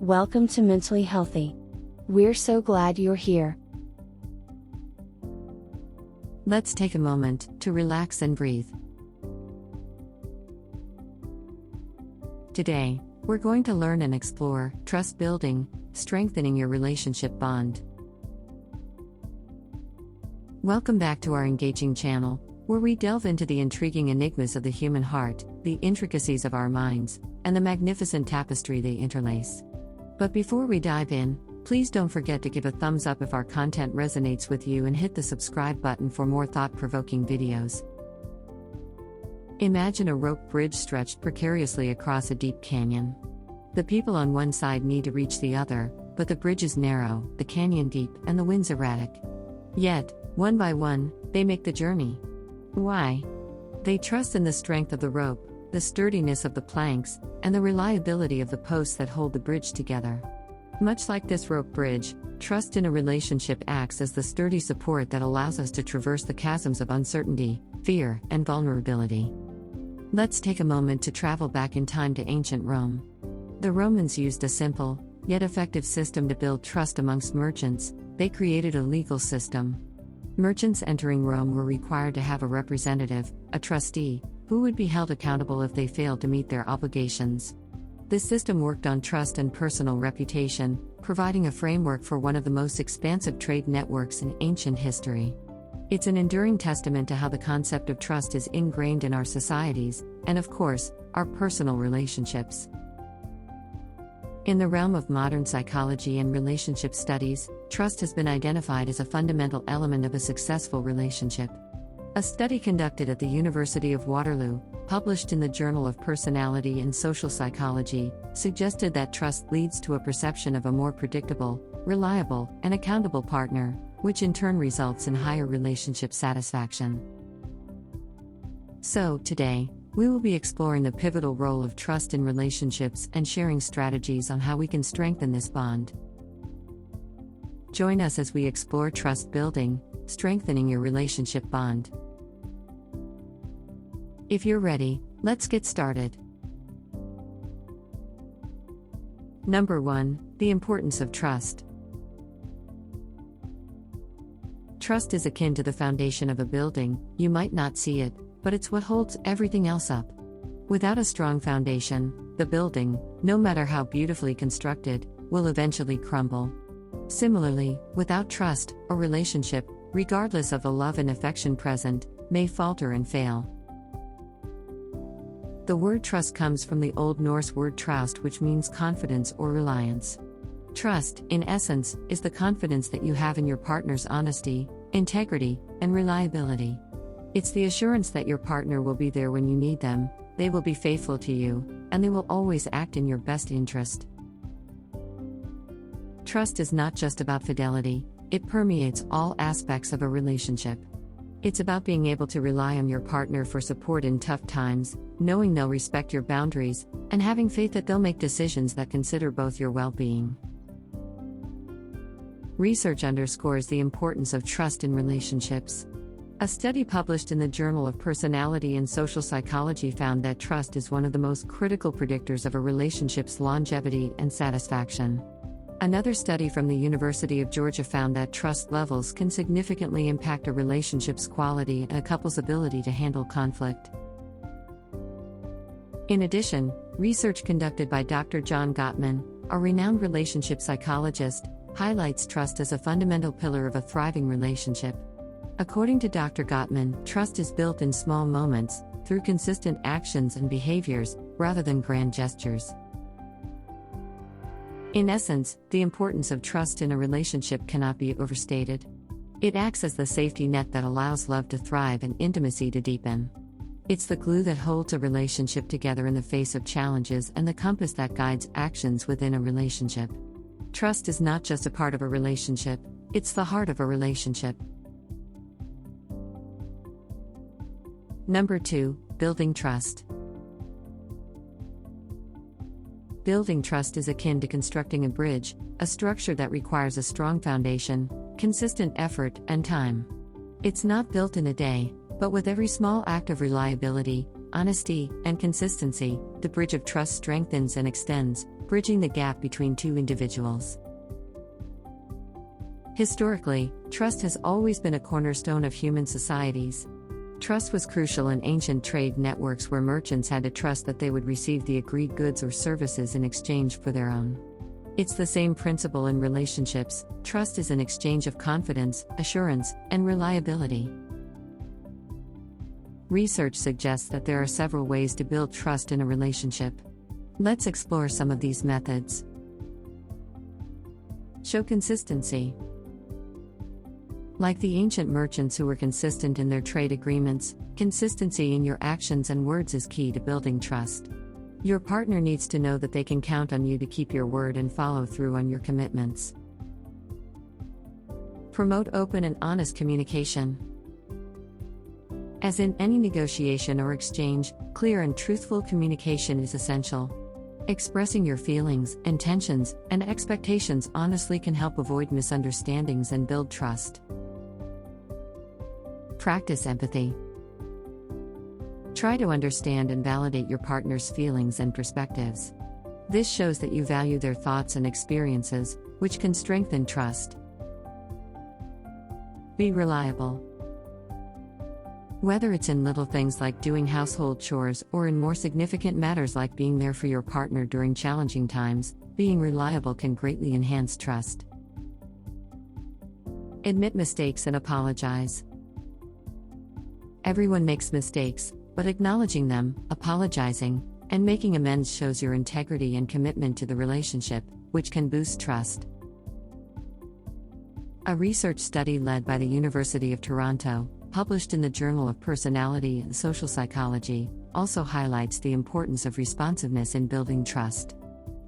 Welcome to Mentally Healthy. We're so glad you're here. Let's take a moment to relax and breathe. Today, we're going to learn and explore trust building, strengthening your relationship bond. Welcome back to our engaging channel, where we delve into the intriguing enigmas of the human heart, the intricacies of our minds, and the magnificent tapestry they interlace. But before we dive in, please don't forget to give a thumbs up if our content resonates with you and hit the subscribe button for more thought-provoking videos. Imagine a rope bridge stretched precariously across a deep canyon. The people on one side need to reach the other, but the bridge is narrow, the canyon deep, and the winds erratic. Yet, one by one, they make the journey. Why? They trust in the strength of the rope, the sturdiness of the planks, and the reliability of the posts that hold the bridge together. Much like this rope bridge, trust in a relationship acts as the sturdy support that allows us to traverse the chasms of uncertainty, fear, and vulnerability. Let's take a moment to travel back in time to ancient Rome. The Romans used a simple, yet effective system to build trust amongst merchants. They created a legal system. Merchants entering Rome were required to have a representative, a trustee, who would be held accountable if they failed to meet their obligations. This system worked on trust and personal reputation, providing a framework for one of the most expansive trade networks in ancient history. It's an enduring testament to how the concept of trust is ingrained in our societies, and of course, our personal relationships. In the realm of modern psychology and relationship studies, trust has been identified as a fundamental element of a successful relationship. A study conducted at the University of Waterloo, published in the Journal of Personality and Social Psychology, suggested that trust leads to a perception of a more predictable, reliable, and accountable partner, which in turn results in higher relationship satisfaction. So, today, we will be exploring the pivotal role of trust in relationships and sharing strategies on how we can strengthen this bond. Join us as we explore trust building, strengthening your relationship bond. If you're ready, let's get started. Number 1, the importance of trust. Trust is akin to the foundation of a building. You might not see it, but it's what holds everything else up. Without a strong foundation, the building, no matter how beautifully constructed, will eventually crumble. Similarly, without trust, a relationship, regardless of the love and affection present, may falter and fail. The word trust comes from the Old Norse word traust, which means confidence or reliance. Trust, in essence, is the confidence that you have in your partner's honesty, integrity, and reliability. It's the assurance that your partner will be there when you need them, they will be faithful to you, and they will always act in your best interest. Trust is not just about fidelity, it permeates all aspects of a relationship. It's about being able to rely on your partner for support in tough times, knowing they'll respect your boundaries, and having faith that they'll make decisions that consider both your well-being. Research underscores the importance of trust in relationships. A study published in the Journal of Personality and Social Psychology found that trust is one of the most critical predictors of a relationship's longevity and satisfaction. Another study from the University of Georgia found that trust levels can significantly impact a relationship's quality and a couple's ability to handle conflict. In addition, research conducted by Dr. John Gottman, a renowned relationship psychologist, highlights trust as a fundamental pillar of a thriving relationship. According to Dr. Gottman, trust is built in small moments, through consistent actions and behaviors, rather than grand gestures. In essence, the importance of trust in a relationship cannot be overstated. It acts as the safety net that allows love to thrive and intimacy to deepen. It's the glue that holds a relationship together in the face of challenges and the compass that guides actions within a relationship. Trust is not just a part of a relationship, it's the heart of a relationship. Number 2, building trust. Building trust is akin to constructing a bridge, a structure that requires a strong foundation, consistent effort, and time. It's not built in a day, but with every small act of reliability, honesty, and consistency, the bridge of trust strengthens and extends, bridging the gap between two individuals. Historically, trust has always been a cornerstone of human societies. Trust was crucial in ancient trade networks where merchants had to trust that they would receive the agreed goods or services in exchange for their own. It's the same principle in relationships. Trust is an exchange of confidence, assurance, and reliability. Research suggests that there are several ways to build trust in a relationship. Let's explore some of these methods. Show consistency. Like the ancient merchants who were consistent in their trade agreements, consistency in your actions and words is key to building trust. Your partner needs to know that they can count on you to keep your word and follow through on your commitments. Promote open and honest communication. As in any negotiation or exchange, clear and truthful communication is essential. Expressing your feelings, intentions, and expectations honestly can help avoid misunderstandings and build trust. Practice empathy. Try to understand and validate your partner's feelings and perspectives. This shows that you value their thoughts and experiences, which can strengthen trust. Be reliable. Whether it's in little things like doing household chores or in more significant matters like being there for your partner during challenging times, being reliable can greatly enhance trust. Admit mistakes and apologize. Everyone makes mistakes, but acknowledging them, apologizing, and making amends shows your integrity and commitment to the relationship, which can boost trust. A research study led by the University of Toronto, published in the Journal of Personality and Social Psychology, also highlights the importance of responsiveness in building trust.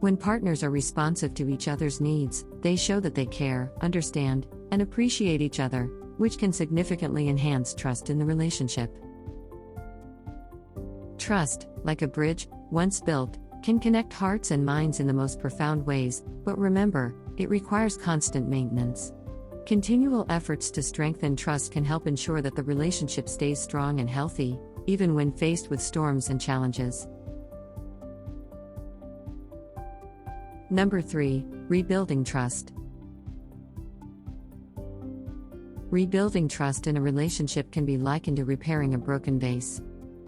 When partners are responsive to each other's needs, they show that they care, understand, and appreciate each other, which can significantly enhance trust in the relationship. Trust, like a bridge, once built, can connect hearts and minds in the most profound ways, but remember, it requires constant maintenance. Continual efforts to strengthen trust can help ensure that the relationship stays strong and healthy, even when faced with storms and challenges. Number 3, rebuilding trust. Rebuilding trust in a relationship can be likened to repairing a broken vase.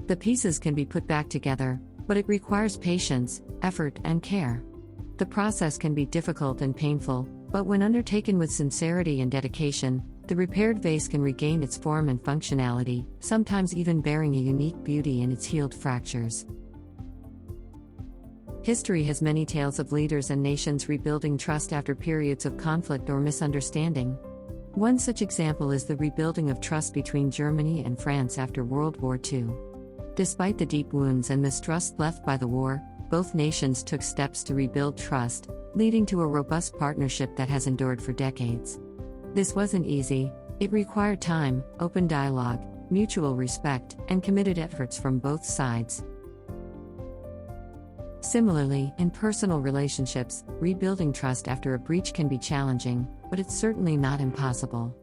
The pieces can be put back together, but it requires patience, effort, and care. The process can be difficult and painful, but when undertaken with sincerity and dedication, the repaired vase can regain its form and functionality, sometimes even bearing a unique beauty in its healed fractures. History has many tales of leaders and nations rebuilding trust after periods of conflict or misunderstanding. One such example is the rebuilding of trust between Germany and France after World War II. Despite the deep wounds and mistrust left by the war, both nations took steps to rebuild trust, leading to a robust partnership that has endured for decades. This wasn't easy. It required time, open dialogue, mutual respect, and committed efforts from both sides. Similarly, in personal relationships, rebuilding trust after a breach can be challenging, but it's certainly not impossible.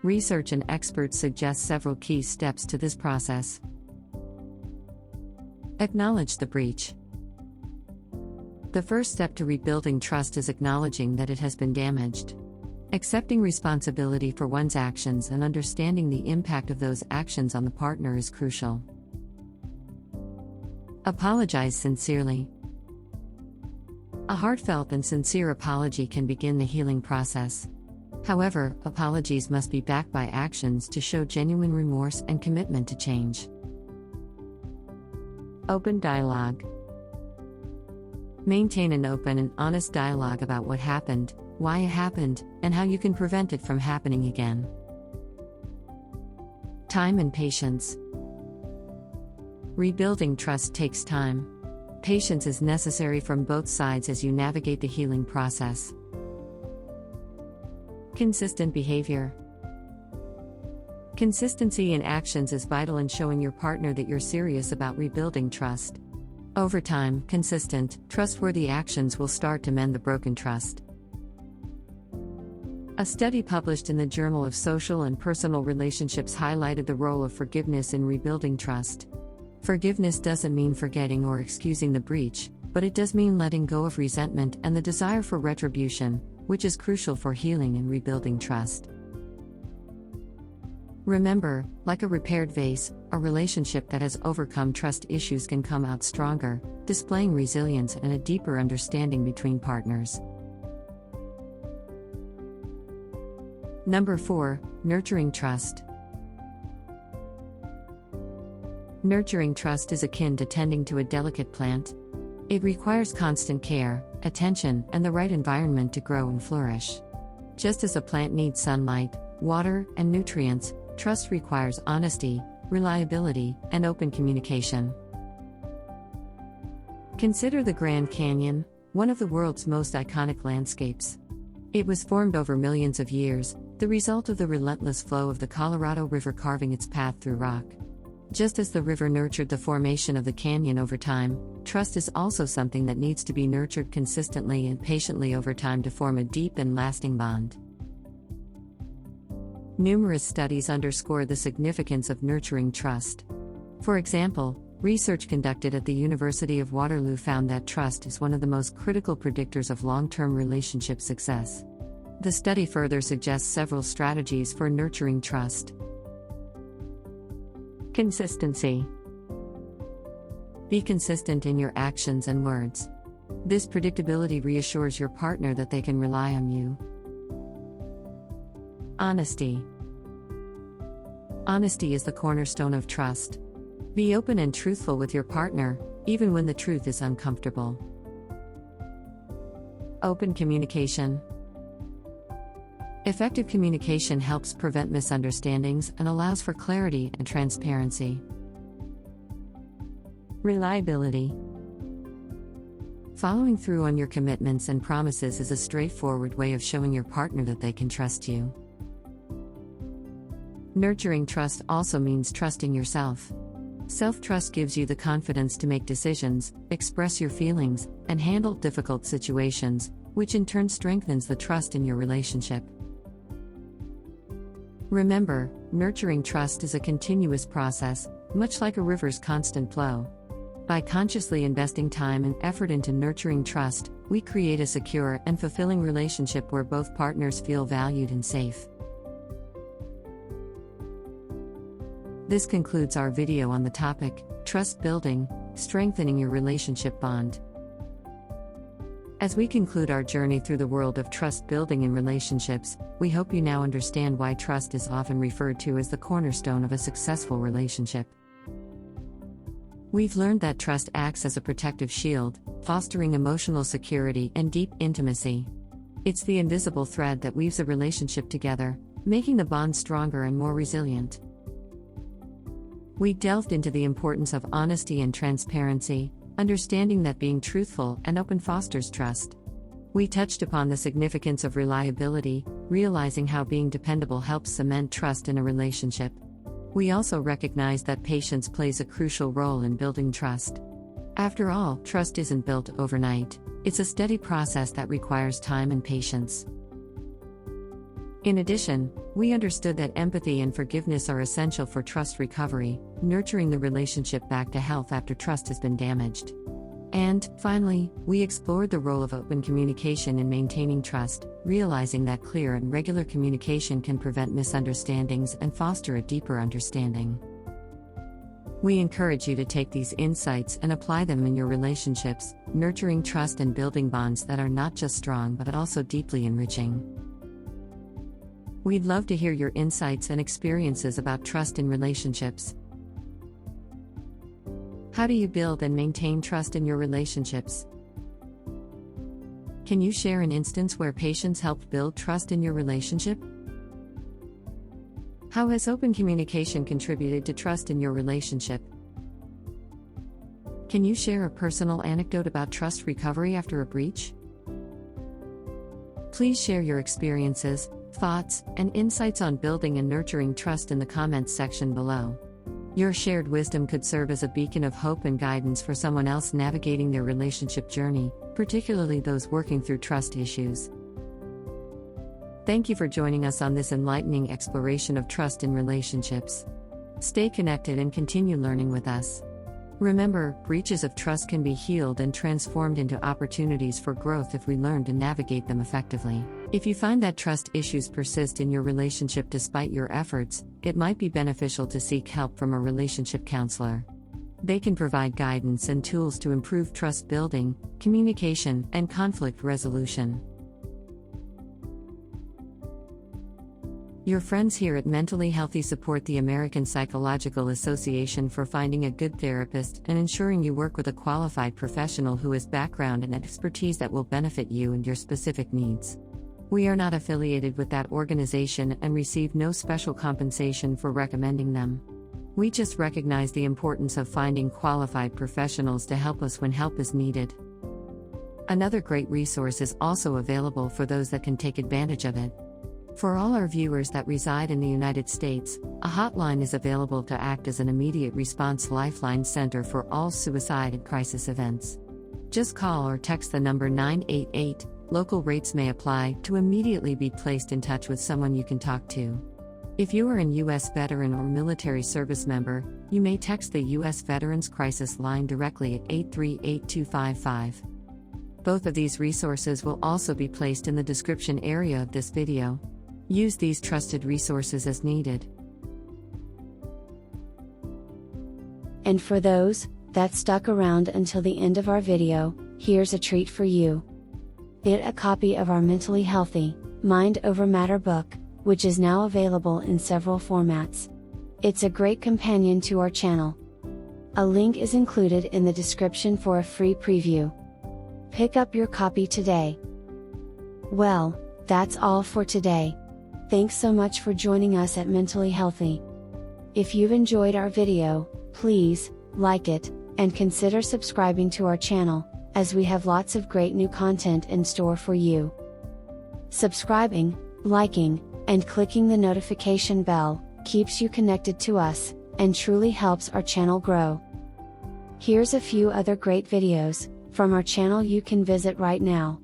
Research and experts suggest several key steps to this process. Acknowledge the breach. The first step to rebuilding trust is acknowledging that it has been damaged. Accepting responsibility for one's actions and understanding the impact of those actions on the partner is crucial. Apologize sincerely. A heartfelt and sincere apology can begin the healing process. However, apologies must be backed by actions to show genuine remorse and commitment to change. Open dialogue. Maintain an open and honest dialogue about what happened, why it happened, and how you can prevent it from happening again. Time and patience. Rebuilding trust takes time. Patience is necessary from both sides as you navigate the healing process. Consistent behavior. Consistency in actions is vital in showing your partner that you're serious about rebuilding trust. Over time, consistent, trustworthy actions will start to mend the broken trust. A study published in the Journal of Social and Personal Relationships highlighted the role of forgiveness in rebuilding trust. Forgiveness doesn't mean forgetting or excusing the breach, but it does mean letting go of resentment and the desire for retribution, which is crucial for healing and rebuilding trust. Remember, like a repaired vase, a relationship that has overcome trust issues can come out stronger, displaying resilience and a deeper understanding between partners. Number 4, nurturing trust. Nurturing trust is akin to tending to a delicate plant. It requires constant care, attention, and the right environment to grow and flourish. Just as a plant needs sunlight, water, and nutrients, trust requires honesty, reliability, and open communication. Consider the Grand Canyon, one of the world's most iconic landscapes. It was formed over millions of years, the result of the relentless flow of the Colorado River carving its path through rock. Just as the river nurtured the formation of the canyon over time, trust is also something that needs to be nurtured consistently and patiently over time to form a deep and lasting bond. Numerous studies underscore the significance of nurturing trust. For example, research conducted at the University of Waterloo found that trust is one of the most critical predictors of long-term relationship success. The study further suggests several strategies for nurturing trust. Consistency. Be consistent in your actions and words. This predictability reassures your partner that they can rely on you. Honesty. Honesty is the cornerstone of trust. Be open and truthful with your partner, even when the truth is uncomfortable. Open communication. Effective communication helps prevent misunderstandings and allows for clarity and transparency. Reliability. Following through on your commitments and promises is a straightforward way of showing your partner that they can trust you. Nurturing trust also means trusting yourself. Self-trust gives you the confidence to make decisions, express your feelings, and handle difficult situations, which in turn strengthens the trust in your relationship. Remember, nurturing trust is a continuous process, much like a river's constant flow. By consciously investing time and effort into nurturing trust, we create a secure and fulfilling relationship where both partners feel valued and safe. This concludes our video on the topic, trust building, strengthening your relationship bond. As we conclude our journey through the world of trust building in relationships, we hope you now understand why trust is often referred to as the cornerstone of a successful relationship. We've learned that trust acts as a protective shield, fostering emotional security and deep intimacy. It's the invisible thread that weaves a relationship together, making the bond stronger and more resilient. We delved into the importance of honesty and transparency, understanding that being truthful and open fosters trust. We touched upon the significance of reliability, realizing how being dependable helps cement trust in a relationship. We also recognized that patience plays a crucial role in building trust. After all, trust isn't built overnight, it's a steady process that requires time and patience. In addition, we understood that empathy and forgiveness are essential for trust recovery, nurturing the relationship back to health after trust has been damaged. And, finally, we explored the role of open communication in maintaining trust, realizing that clear and regular communication can prevent misunderstandings and foster a deeper understanding. We encourage you to take these insights and apply them in your relationships, nurturing trust and building bonds that are not just strong but also deeply enriching. We'd love to hear your insights and experiences about trust in relationships. How do you build and maintain trust in your relationships? Can you share an instance where patience helped build trust in your relationship? How has open communication contributed to trust in your relationship? Can you share a personal anecdote about trust recovery after a breach? Please share your experiences, thoughts, and insights on building and nurturing trust in the comments section below. Your shared wisdom could serve as a beacon of hope and guidance for someone else navigating their relationship journey, particularly those working through trust issues. Thank you for joining us on this enlightening exploration of trust in relationships. Stay connected and continue learning with us. Remember, breaches of trust can be healed and transformed into opportunities for growth if we learn to navigate them effectively. If you find that trust issues persist in your relationship despite your efforts, it might be beneficial to seek help from a relationship counselor. They can provide guidance and tools to improve trust building, communication, and conflict resolution. Your friends here at Mentally Healthy support the American Psychological Association for finding a good therapist and ensuring you work with a qualified professional who has background and expertise that will benefit you and your specific needs. We are not affiliated with that organization and receive no special compensation for recommending them. We just recognize the importance of finding qualified professionals to help us when help is needed. Another great resource is also available for those that can take advantage of it. For all our viewers that reside in the United States, a hotline is available to act as an immediate response lifeline center for all suicide and crisis events. Just call or text the number 988, local rates may apply, to immediately be placed in touch with someone you can talk to. If you are a U.S. veteran or military service member, you may text the U.S. Veterans Crisis Line directly at 838-255. Both of these resources will also be placed in the description area of this video. Use these trusted resources as needed. And for those that stuck around until the end of our video, here's a treat for you. Get a copy of our Mentally Healthy, Mind Over Matter book, which is now available in several formats. It's a great companion to our channel. A link is included in the description for a free preview. Pick up your copy today. Well, that's all for today. Thanks so much for joining us at Mentally Healthy. If you've enjoyed our video, please like it, and consider subscribing to our channel, as we have lots of great new content in store for you. Subscribing, liking, and clicking the notification bell keeps you connected to us, and truly helps our channel grow. Here's a few other great videos from our channel you can visit right now.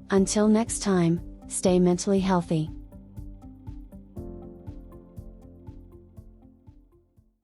Until next time, stay mentally healthy.